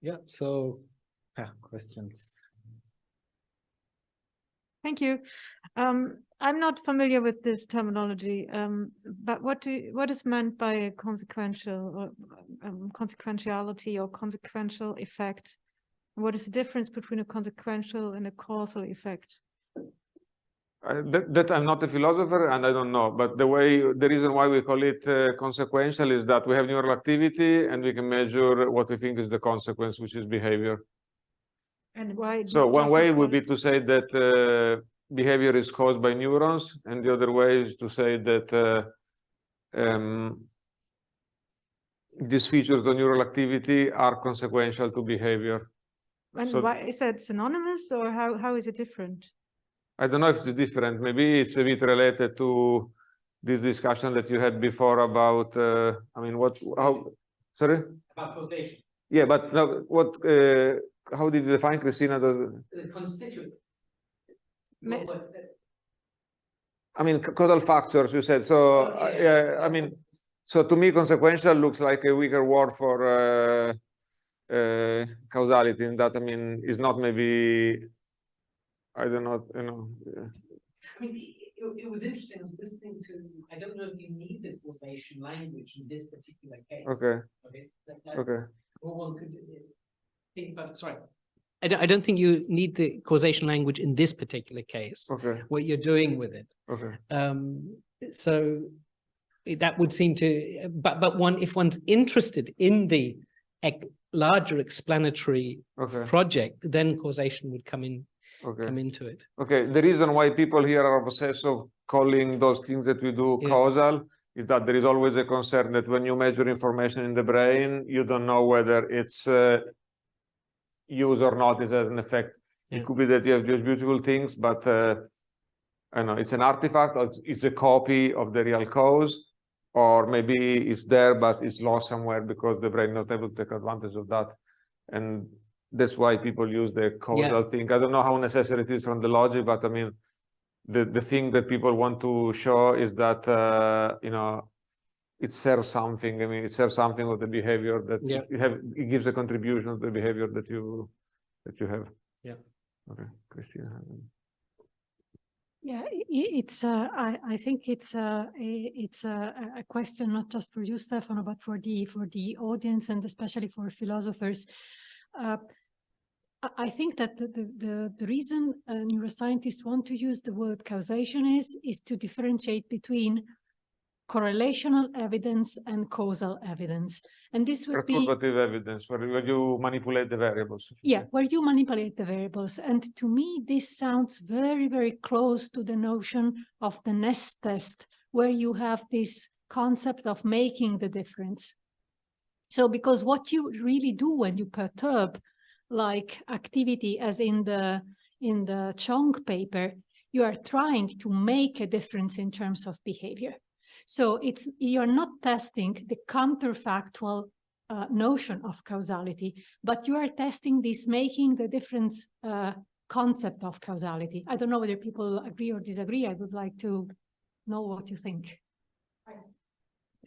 Yeah, so questions. Thank you. I'm not familiar with this terminology, but what is meant by a consequential or consequentiality or consequential effect? What is the difference between a consequential and a causal effect? That I'm not a philosopher and I don't know, but the reason why we call it consequential is that we have neural activity and we can measure what we think is the consequence, which is behavior. And why? So one way would be to say that behavior is caused by neurons, and the other way is to say that these features of neural activity are consequential to behavior. And so, why is that synonymous, or how is it different? I don't know if it's different. Maybe it's a bit related to this discussion that you had before about, I mean, sorry? About causation. Yeah, but no, how did you define, Christina? The constituent. I mean, causal factors, you said. So, yeah, I mean, so to me, consequential looks like a weaker word for causality, in that, I mean, is not maybe, I don't know, you know. Yeah. I mean, it was interesting listening to, I don't know if you need the causation language in this particular case. Okay. Okay. Okay. Or one could think about, sorry. I don't think you need the causation language in this particular case. Okay. What you're doing with it. Okay. So that would seem to, but if one's interested in the larger explanatory project, then causation would come into it. Okay. The reason why people here are obsessed of calling those things that we do causal is that there is always a concern that when you measure information in the brain, you don't know whether it's used or not. It has an effect. It could be that you have just beautiful things, but I don't know, it's an artifact, or it's a copy of the real cause, or maybe it's there, but it's lost somewhere because the brain is not able to take advantage of that. And that's why people use the causal thing. I don't know how necessary it is from the logic, but I mean, the thing that people want to show is that, you know, it serves something. I mean, it serves something with the behavior that it gives a contribution to the behavior that you have. Yeah. Okay, Christina. Yeah, it's. I think it's a question not just for you, Stefano, but for the audience and especially for philosophers. I think that the reason neuroscientists want to use the word causation is to differentiate between correlational evidence and causal evidence. And this would be perturbative evidence, where you manipulate the variables. Yeah, where you manipulate the variables. And to me, this sounds very, very close to the notion of the nest test, where you have this concept of making the difference. So because what you really do when you perturb like activity, as in the Chong paper, you are trying to make a difference in terms of behavior. So you're not testing the counterfactual notion of causality, but you are testing this making the difference concept of causality. I don't know whether people agree or disagree. I would like to know what you think.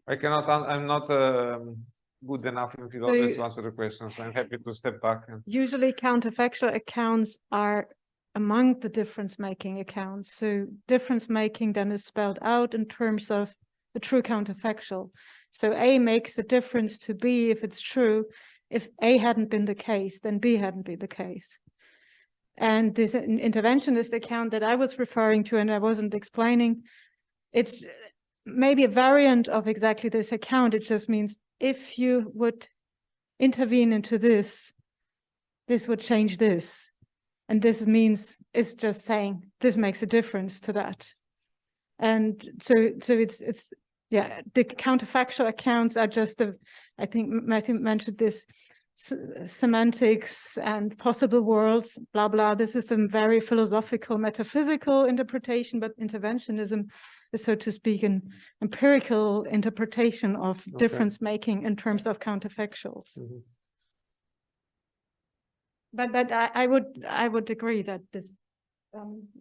I cannot, I'm not good enough in philosophy to answer the question, so I'm happy to step back. Usually counterfactual accounts are among the difference-making accounts. So difference-making then is spelled out in terms of the true counterfactual. So A makes the difference to B if it's true. If A hadn't been the case, then B hadn't been the case. And this interventionist account that I was referring to and I wasn't explaining, it's maybe a variant of exactly this account. It just means if you would intervene into this, this would change this. And this means it's just saying this makes a difference to that. And so it's yeah, the counterfactual accounts are just I think Matthew mentioned this, semantics and possible worlds, blah, blah. This is a very philosophical, metaphysical interpretation, but interventionism is, so to speak, an empirical interpretation of difference making in terms of counterfactuals. Mm-hmm. But I would agree that this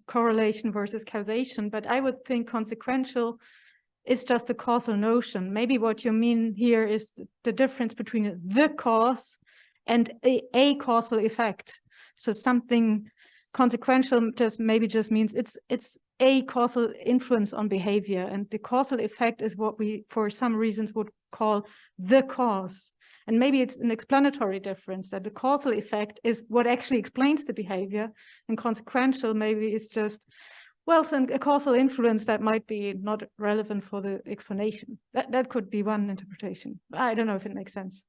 correlation versus causation, but I would think consequential is just a causal notion. Maybe what you mean here is the difference between the cause and a causal effect. So something consequential just means it's a causal influence on behavior, and the causal effect is what we, for some reasons, would call the cause. And maybe it's an explanatory difference, that the causal effect is what actually explains the behavior, and consequential maybe is just, well, a causal influence that might be not relevant for the explanation. That could be one interpretation. I don't know if it makes sense.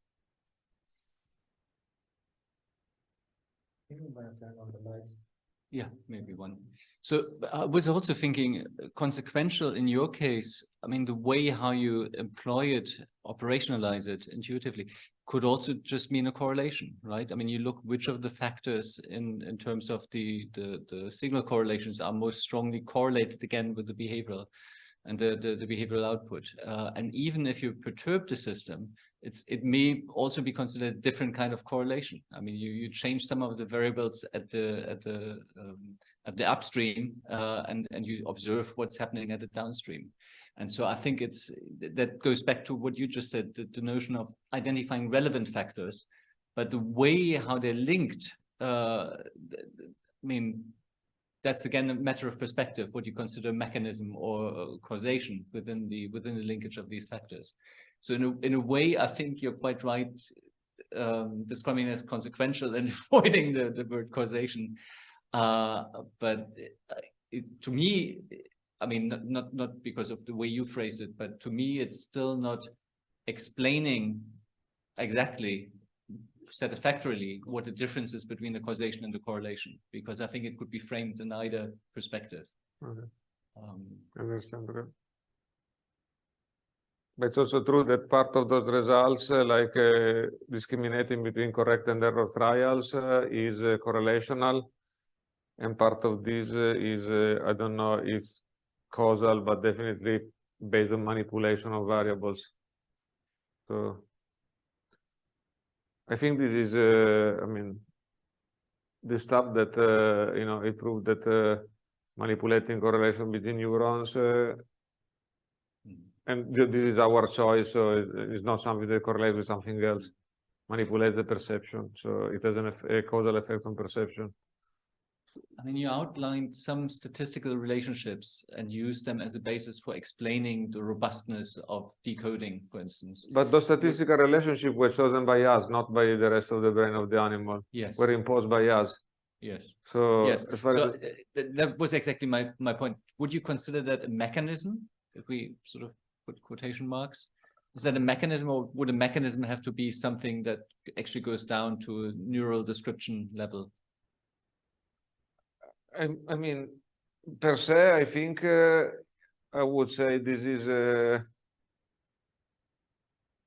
Yeah, maybe one. So I was also thinking consequential in your case. I mean, the way how you employ it, operationalize it intuitively could also just mean a correlation, right? I mean, you look which of the factors in terms of the signal correlations are most strongly correlated again with the behavioral and the behavioral output. And even if you perturb the system, it may also be considered a different kind of correlation. I mean, you change some of the variables at the upstream, and you observe what's happening at the downstream. And so I think that goes back to what you just said, the notion of identifying relevant factors, but the way how they're linked. I mean, that's again a matter of perspective, what you consider mechanism or causation within the linkage of these factors. So in a way, I think you're quite right, describing it as consequential and avoiding the word causation. But to me, I mean, not because of the way you phrased it, but to me, it's still not explaining exactly satisfactorily what the difference is between the causation and the correlation, because I think it could be framed in either perspective. Okay. Understand. Okay. But it's also true that part of those results, like discriminating between correct and error trials, is correlational, and part of this is I don't know if causal, but definitely based on manipulation of variables. So I think this is, I mean, the stuff that you know, it proved that manipulating correlation between neurons. And this is our choice, so it's not something that correlates with something else. Manipulate the perception, so it has a causal effect on perception. I mean, you outlined some statistical relationships and used them as a basis for explaining the robustness of decoding, for instance. But those statistical relationships were chosen by us, not by the rest of the brain of the animal. Yes. Were imposed by us. Yes. So yes. As far so as that was exactly my point. Would you consider that a mechanism, if we sort of put quotation marks? Is that a mechanism, or would a mechanism have to be something that actually goes down to a neural description level? I mean, per se, I think I would say this is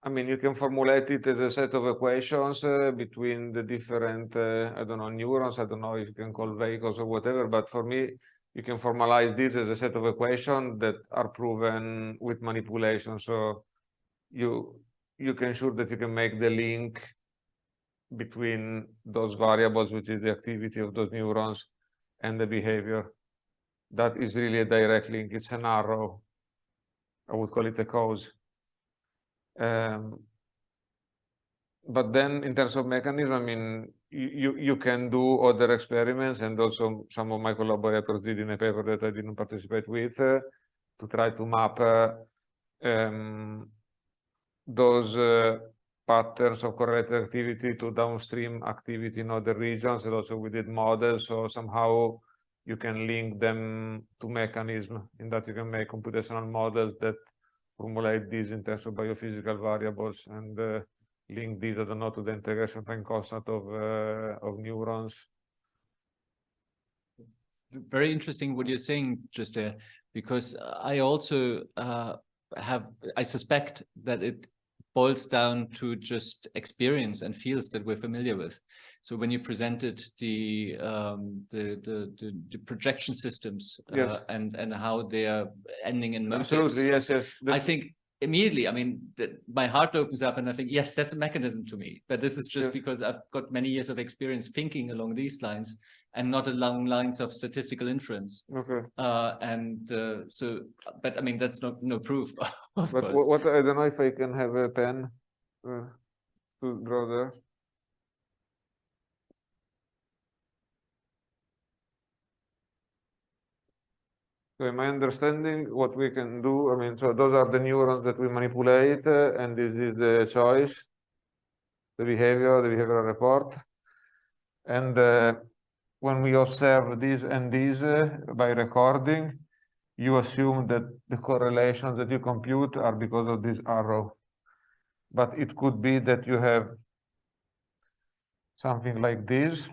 I mean, you can formulate it as a set of equations between the different, I don't know, neurons. I don't know if you can call vehicles or whatever, but for me, you can formalize this as a set of equations that are proven with manipulation. So you can ensure that you can make the link between those variables, which is the activity of those neurons, and the behavior. That is really a direct link. It's an arrow. I would call it a cause. But then in terms of mechanism, I mean, you can do other experiments, and also some of my collaborators did in a paper that I didn't participate with, to try to map those patterns of correlated activity to downstream activity in other regions. And also we did models, so somehow you can link them to mechanism, in that you can make computational models that formulate these in terms of biophysical variables, and link these, I don't know, to the integration time constant of neurons. Very interesting what you're saying just there, because I also I suspect that it boils down to just experience and fields that we're familiar with. So when you presented the projection systems Yes. and how they are ending in motives, Absolutely, yes, yes. I think immediately, I mean, my heart opens up and I think, yes, that's a mechanism to me. But this is just because I've got many years of experience thinking along these lines and not along lines of statistical inference. Okay. So, but I mean, that's no proof. Of But course. what I don't know if I can have a pen to draw there. So in my understanding, what we can do, I mean, so those are the neurons that we manipulate, and this is the choice, the behavioral report. And when we observe this and this by recording, you assume that the correlations that you compute are because of this arrow. But it could be that you have something like this,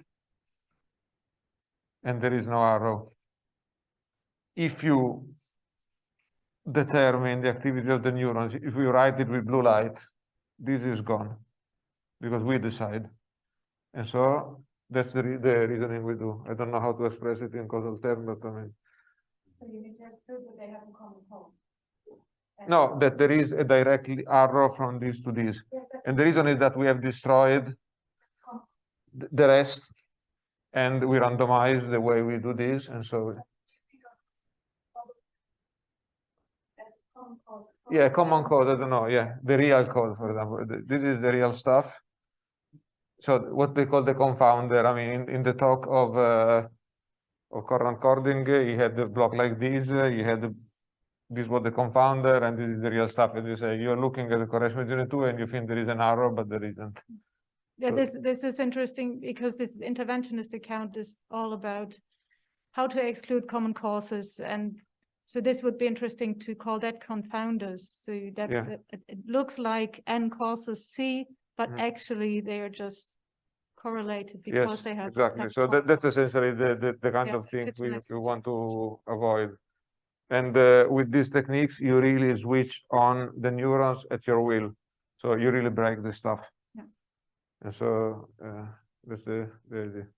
and there is no arrow. If you determine the activity of the neurons, if we write it with blue light, this is gone, because we decide. And so that's the reasoning we do. I don't know how to express it in causal terms, but I mean. So you need to prove that they have a common code. No, that there is a direct arrow from this to this. And the reason is that we have destroyed the rest, and we randomize the way we do this, and so. Yeah, common code, I don't know, yeah, the real code, for example. This is the real stuff. So what they call the confounder, I mean, in the talk of current coding, you had the block like this, you had this was the confounder, and this is the real stuff. And you say you're looking at the correlation between the two, and you think there is an arrow, but there isn't. Yeah, this is interesting because this interventionist account is all about how to exclude common causes, and so this would be interesting to call that confounders. So that it looks like N causes C, but actually they are just correlated because they have exactly. So that's essentially the kind of thing we want to avoid. And with these techniques, you really switch on the neurons at your will. So you really break the stuff. Yeah. And so that's the idea.